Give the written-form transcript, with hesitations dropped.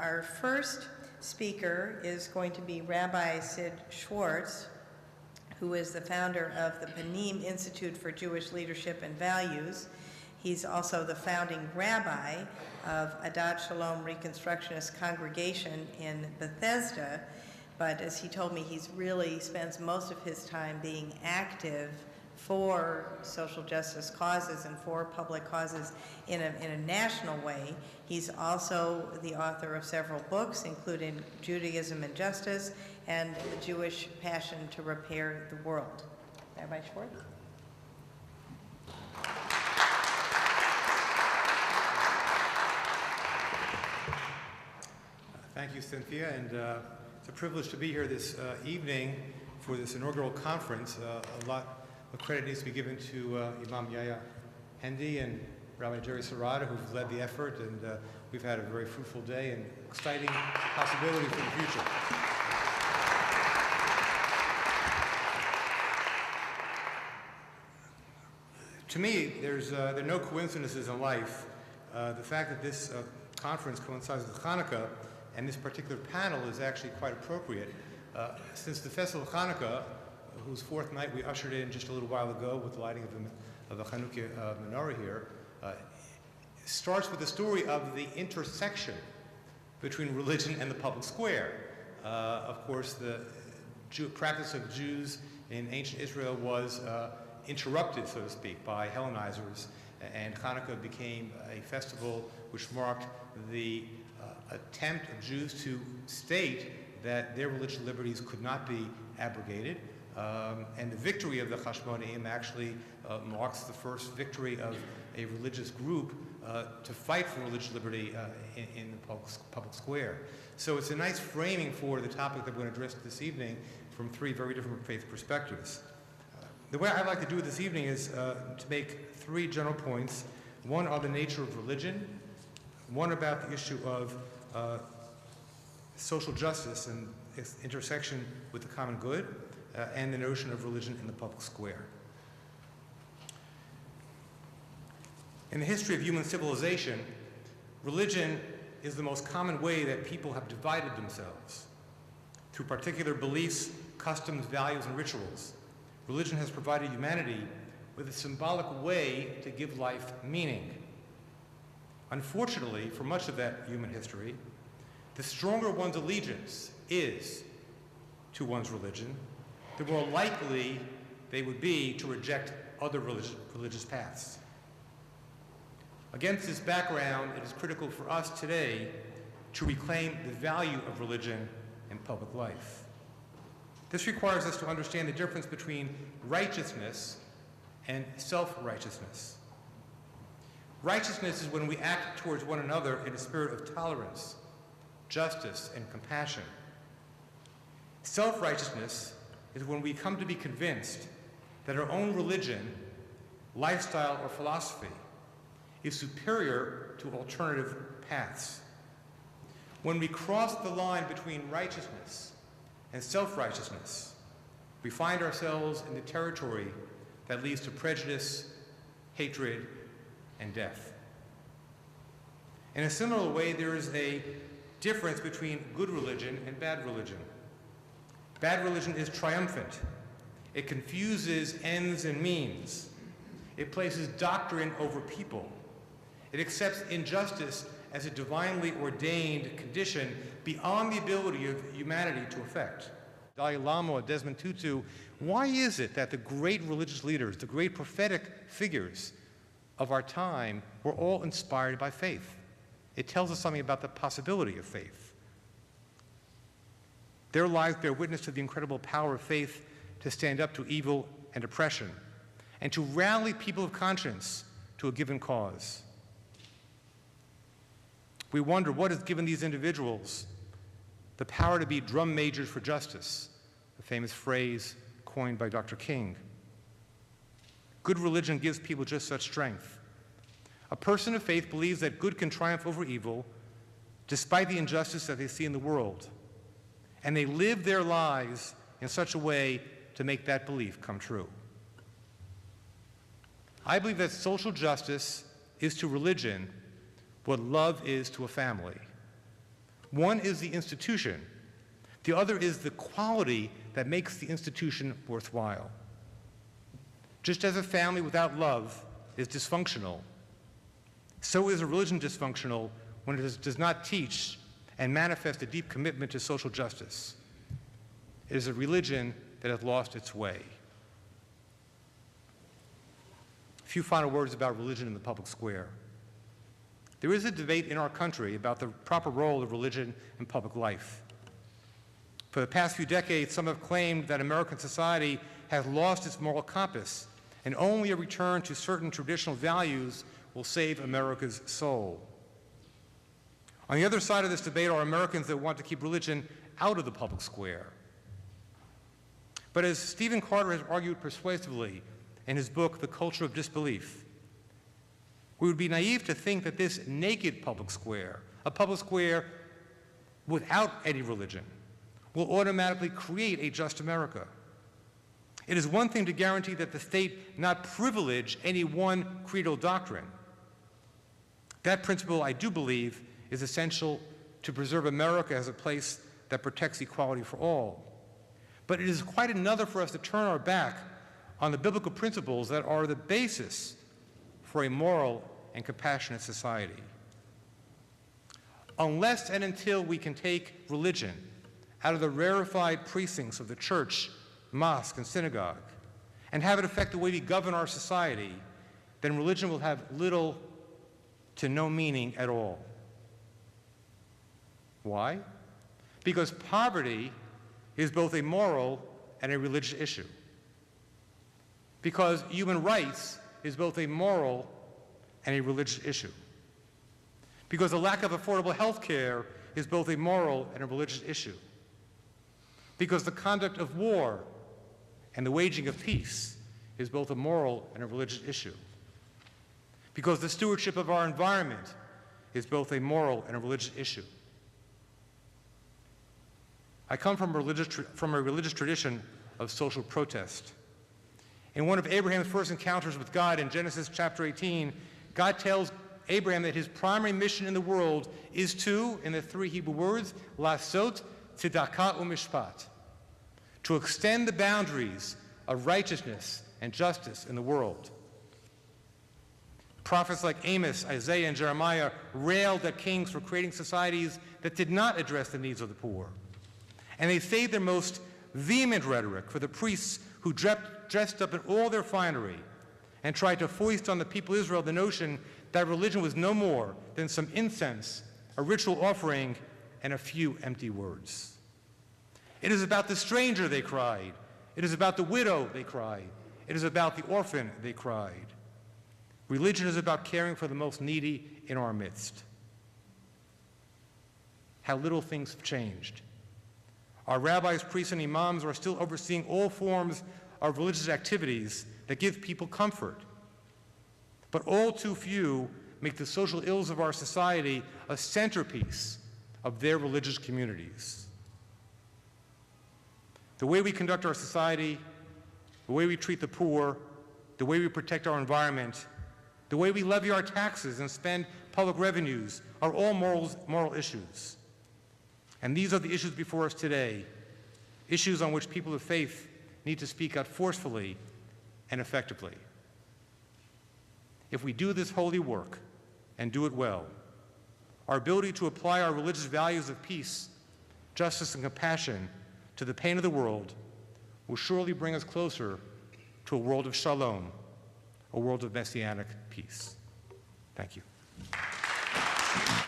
Our first speaker is going to be Rabbi Sid Schwarz, who is the founder of the Panim Institute for Jewish Leadership and Values. He's also the founding rabbi of Adat Shalom Reconstructionist Congregation in Bethesda, but as he told me, he's really spends most of his time being active for social justice causes and for public causes in a national way. He's also the author of several books, including Judaism and Justice and The Jewish Passion to Repair the World. Rabbi Schwarz? Thank you, Cynthia, and it's a privilege to be here this evening for this inaugural conference. A lot of credit needs to be given to Imam Yahya Hendy and Rabbi Jerry Serrata, who've led the effort, and we've had a very fruitful day and exciting possibility for the future. To me, there are no coincidences in life. The fact that this conference coincides with Hanukkah and this particular panel is actually quite appropriate. Since the festival of Hanukkah, whose fourth night we ushered in just a little while ago with the lighting of the Hanukkah menorah here, starts with the story of the intersection between religion and the public square. Of course, the practice of Jews in ancient Israel was interrupted, so to speak, by Hellenizers, and Hanukkah became a festival which marked the attempt of Jews to state that their religious liberties could not be abrogated, and the victory of the Hashmonaim actually marks the first victory of a religious group to fight for religious liberty in the public square. So it's a nice framing for the topic that we're going to address this evening from three very different faith perspectives. The way I'd like to do it this evening is to make three general points. One on the nature of religion, one about the issue of social justice and its intersection with the common good, and the notion of religion in the public square. In the history of human civilization, religion is the most common way that people have divided themselves. Through particular beliefs, customs, values, and rituals, religion has provided humanity with a symbolic way to give life meaning. Unfortunately, for much of that human history, the stronger one's allegiance is to one's religion, the more likely they would be to reject other religious paths. Against this background, it is critical for us today to reclaim the value of religion in public life. This requires us to understand the difference between righteousness and self-righteousness. Righteousness is when we act towards one another in a spirit of tolerance, justice, and compassion. Self-righteousness is when we come to be convinced that our own religion, lifestyle, or philosophy is superior to alternative paths. When we cross the line between righteousness and self-righteousness, we find ourselves in the territory that leads to prejudice, hatred, and death. In a similar way, there is a difference between good religion and bad religion. Bad religion is triumphant. It confuses ends and means. It places doctrine over people. It accepts injustice as a divinely ordained condition beyond the ability of humanity to effect. Dalai Lama or Desmond Tutu, why is it that the great religious leaders, the great prophetic figures of our time were all inspired by faith? It tells us something about the possibility of faith. Their lives bear witness to the incredible power of faith to stand up to evil and oppression and to rally people of conscience to a given cause. We wonder what has given these individuals the power to be drum majors for justice, a famous phrase coined by Dr. King. Good religion gives people just such strength. A person of faith believes that good can triumph over evil despite the injustice that they see in the world, and they live their lives in such a way to make that belief come true. I believe that social justice is to religion what love is to a family. One is the institution. The other is the quality that makes the institution worthwhile. Just as a family without love is dysfunctional, so is a religion dysfunctional when it does not teach and manifest a deep commitment to social justice. It is a religion that has lost its way. A few final words about religion in the public square. There is a debate in our country about the proper role of religion in public life. For the past few decades, some have claimed that American society has lost its moral compass, and only a return to certain traditional values will save America's soul. On the other side of this debate are Americans that want to keep religion out of the public square. But as Stephen Carter has argued persuasively in his book, The Culture of Disbelief, we would be naive to think that this naked public square, a public square without any religion, will automatically create a just America. It is one thing to guarantee that the state not privilege any one creedal doctrine. That principle, I do believe, is essential to preserve America as a place that protects equality for all. But it is quite another for us to turn our back on the biblical principles that are the basis for a moral and compassionate society. Unless and until we can take religion out of the rarefied precincts of the church, mosque, and synagogue, and have it affect the way we govern our society, then religion will have little to no meaning at all. Why? Because poverty is both a moral and a religious issue. Because human rights is both a moral and a religious issue. Because the lack of affordable health care is both a moral and a religious issue. Because the conduct of war and the waging of peace is both a moral and a religious issue. Because the stewardship of our environment is both a moral and a religious issue. I come from a religious tradition of social protest. In one of Abraham's first encounters with God in Genesis chapter 18, God tells Abraham that his primary mission in the world is to, in the three Hebrew words, lasot tzedakah u'mishpat, to extend the boundaries of righteousness and justice in the world. Prophets like Amos, Isaiah, and Jeremiah railed at kings for creating societies that did not address the needs of the poor. And they saved their most vehement rhetoric for the priests who dressed up in all their finery and tried to foist on the people of Israel the notion that religion was no more than some incense, a ritual offering, and a few empty words. It is about the stranger, they cried. It is about the widow, they cried. It is about the orphan, they cried. Religion is about caring for the most needy in our midst. How little things have changed. Our rabbis, priests, and imams are still overseeing all forms of religious activities that give people comfort. But all too few make the social ills of our society a centerpiece of their religious communities. The way we conduct our society, the way we treat the poor, the way we protect our environment, the way we levy our taxes and spend public revenues are all moral issues. And these are the issues before us today, issues on which people of faith need to speak out forcefully and effectively. If we do this holy work and do it well, our ability to apply our religious values of peace, justice, and compassion to the pain of the world will surely bring us closer to a world of shalom, a world of messianic peace. Thank you.